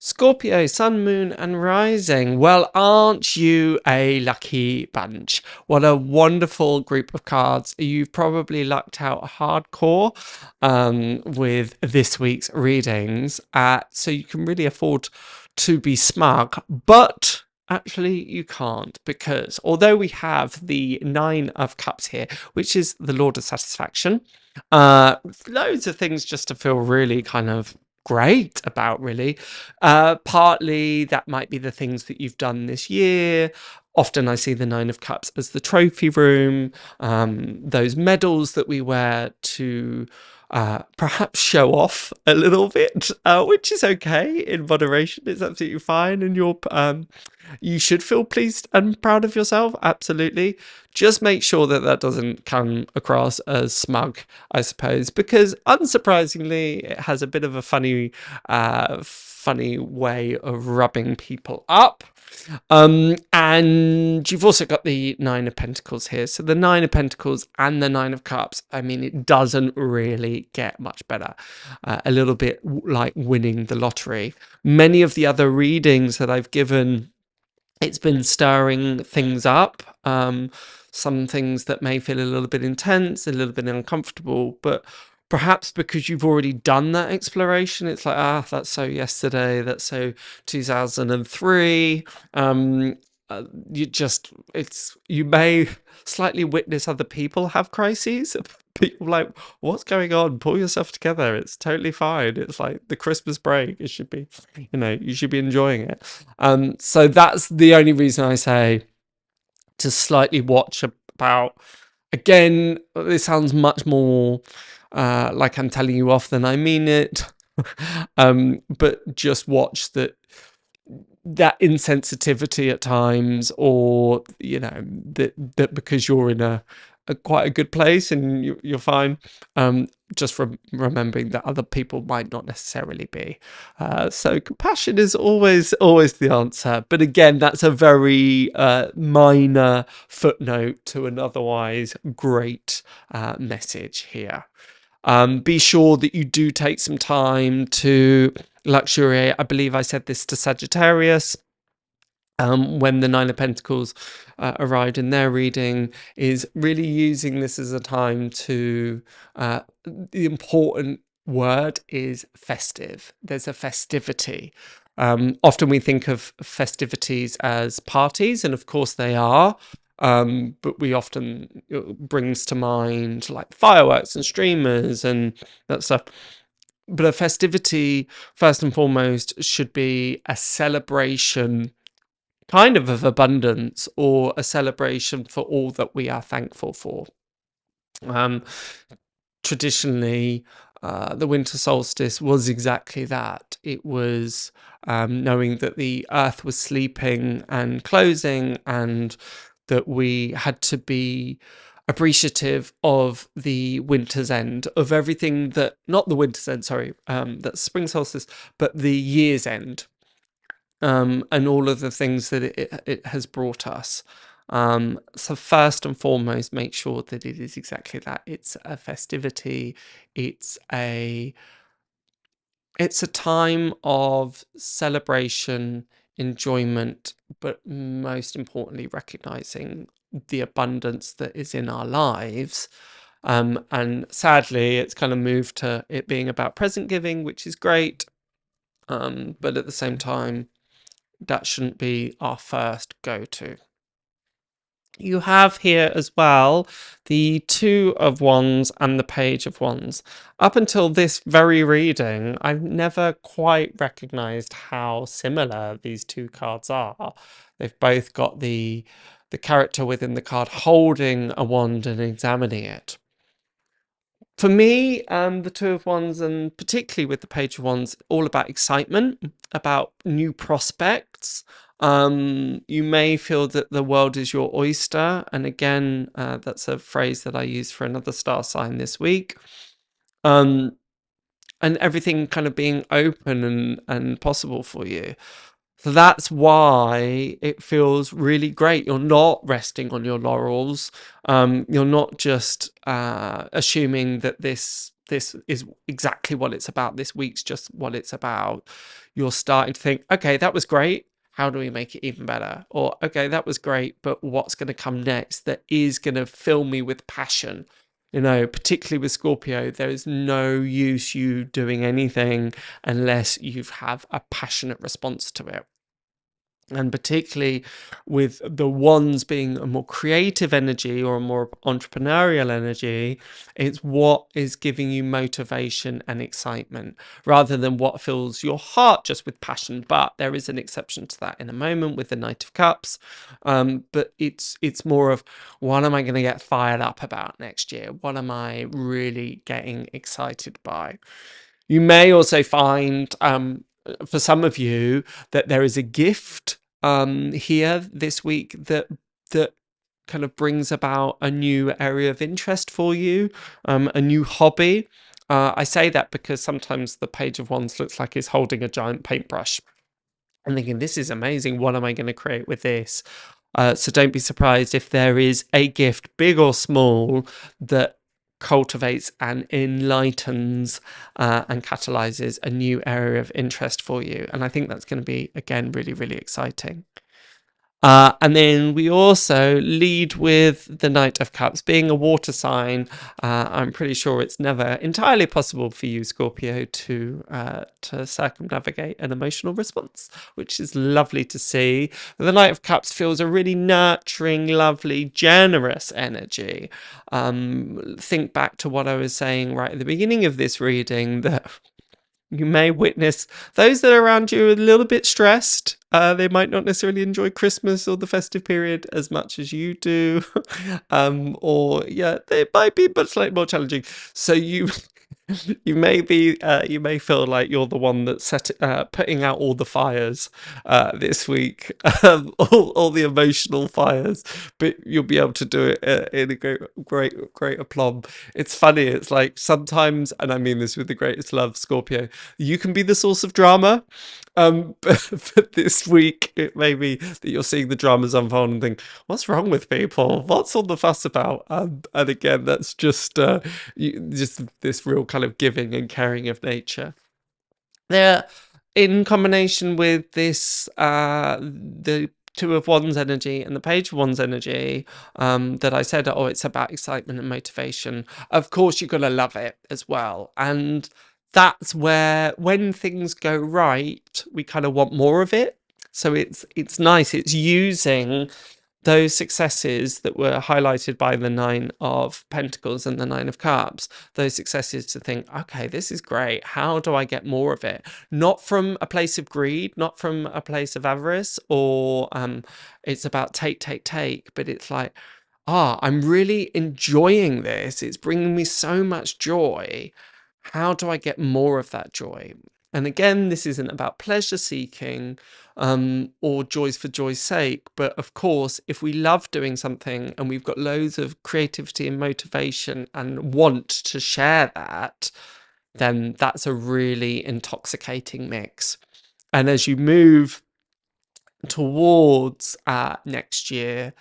Scorpio, sun, moon, and rising. Well, aren't you a lucky bunch? What a wonderful group of cards. You've probably lucked out hardcore with this week's readings. So you can really afford to be smug. But actually, you can't, because although we have the Nine of Cups here, which is the Lord of Satisfaction, loads of things just to feel really kind of great about, really. Partly that might be the things that you've done this year. Often I see the Nine of Cups as the trophy room, those medals that we wear to perhaps show off a little bit, which is okay in moderation. It's absolutely fine, and you should feel pleased and proud of yourself. Absolutely. Just make sure that that doesn't come across as smug, I suppose, because unsurprisingly, it has a bit of a funny way of rubbing people up. And you've also got the Nine of Pentacles here. So the Nine of Pentacles and the Nine of Cups, I mean, it doesn't really get much better. A little bit like winning the lottery. Many of the other readings that I've given, it's been stirring things up. Some things that may feel a little bit intense, a little bit uncomfortable, but perhaps because you've already done that exploration, it's like, that's so yesterday, that's so 2003. You may slightly witness other people have crises. People like, what's going on? Pull yourself together. It's totally fine. It's like the Christmas break. It should be, you should be enjoying it. So that's the only reason I say to slightly watch about. Again, this sounds much more like I'm telling you off than I mean it. But just watch that insensitivity at times, or that because you're in a quite a good place and you're fine, just remembering that other people might not necessarily be. So compassion is always the answer, but again, that's a very minor footnote to an otherwise great message here. Be sure that you do take some time to luxuriate. I believe I said this to Sagittarius when the Nine of Pentacles arrived in their reading, is really using this as a time to, the important word is festive. There's a festivity. Often we think of festivities as parties, and of course they are. But we often, it brings to mind like fireworks and streamers and that stuff. But a festivity, first and foremost, should be a celebration kind of abundance, or a celebration for all that we are thankful for. Traditionally, the winter solstice was exactly that. It was knowing that the earth was sleeping and closing, and that we had to be appreciative of the winter's end, of everything that, not the winter's end, sorry, that's spring solstice, but the year's end. And all of the things that it has brought us. So first and foremost, make sure that it is exactly that. It's a festivity. It's a time of celebration, enjoyment, but most importantly, recognizing the abundance that is in our lives. And sadly, it's kind of moved to it being about present giving, which is great. But at the same time, that shouldn't be our first go-to. You have here as well the Two of Wands and the Page of Wands. Up until this very reading, I've never quite recognized how similar these two cards are. They've both got the character within the card holding a wand and examining it. For me, the Two of Wands, and particularly with the Page of Wands, all about excitement, about new prospects. You may feel that the world is your oyster, and again, that's a phrase that I used for another star sign this week. And everything kind of being open and possible for you. So that's why it feels really great. You're not resting on your laurels. You're not just assuming that this this is exactly what it's about. This week's just what it's about. You're starting to think, okay, that was great. How do we make it even better? Or, okay, that was great, but what's going to come next that is going to fill me with passion? You know, particularly with Scorpio, there is no use you doing anything unless you have a passionate response to it. And particularly with the wands being a more creative energy or a more entrepreneurial energy, it's what is giving you motivation and excitement rather than what fills your heart just with passion. But there is an exception to that in a moment with the Knight of Cups. But it's more of, what am I going to get fired up about next year? What am I really getting excited by? You may also find, for some of you, that there is a gift here this week that kind of brings about a new area of interest for you, a new hobby. I say that because sometimes the Page of Wands looks like it's holding a giant paintbrush. I'm thinking, this is amazing. What am I going to create with this? So don't be surprised if there is a gift, big or small, that cultivates and enlightens and catalyzes a new area of interest for you. And I think that's going to be, again, really, really exciting. And then we also lead with the Knight of Cups. Being a water sign, I'm pretty sure it's never entirely possible for you, Scorpio, to circumnavigate an emotional response, which is lovely to see. The Knight of Cups feels a really nurturing, lovely, generous energy. Think back to what I was saying right at the beginning of this reading, that you may witness those that are around you are a little bit stressed. They might not necessarily enjoy Christmas or the festive period as much as you do. Or yeah, they might be, but slightly more challenging. So you you may feel like you're the one that's putting out all the fires this week, all the emotional fires, but you'll be able to do it in a great aplomb. It's funny. It's like sometimes, and I mean this with the greatest love, Scorpio, you can be the source of drama. But this week it may be that you're seeing the dramas unfold and think, what's wrong with people? What's all the fuss about? And again, that's just this real kind of giving and caring of nature. There, in combination with this, the Two of Wands energy and the Page of Wands energy, that I said, oh, it's about excitement and motivation. Of course, you've got to love it as well. And that's where, when things go right, we kind of want more of it. So it's nice. It's using those successes that were highlighted by the Nine of Pentacles and the Nine of Cups, those successes to think, okay, this is great. How do I get more of it? Not from a place of greed, not from a place of avarice, or it's about take, but it's like, I'm really enjoying this. It's bringing me so much joy. How do I get more of that joy? And again, this isn't about pleasure seeking or joys for joy's sake. But of course, if we love doing something and we've got loads of creativity and motivation and want to share that, then that's a really intoxicating mix. And as you move towards next year,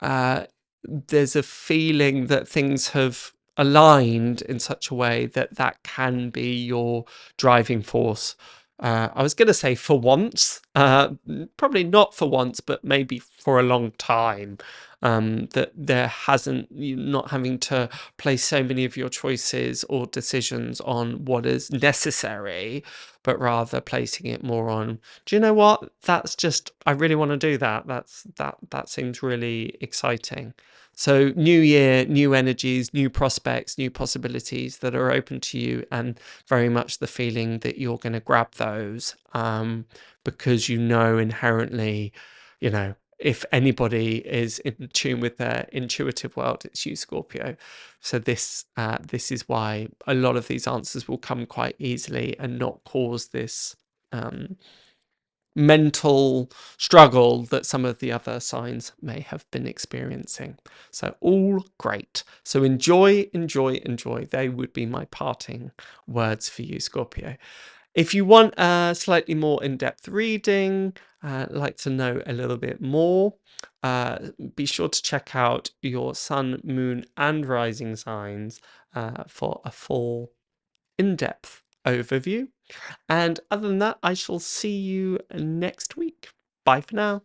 there's a feeling that things have aligned in such a way that that can be your driving force. I was going to say for once, probably not for once, but maybe for a long time. That there hasn't, you not having to place so many of your choices or decisions on what is necessary, but rather placing it more on, do you know what? That's just, I really want to do that. That seems really exciting. So new year, new energies, new prospects, new possibilities that are open to you, and very much the feeling that you're going to grab those because you know inherently, you know, if anybody is in tune with their intuitive world, it's you, Scorpio. So this is why a lot of these answers will come quite easily and not cause this mental struggle that some of the other signs may have been experiencing. So all great. So enjoy. They would be my parting words for you, Scorpio. If you want a slightly more in-depth reading, like to know a little bit more, be sure to check out your sun, moon, and rising signs for a full in-depth overview. And other than that, I shall see you next week. Bye for now.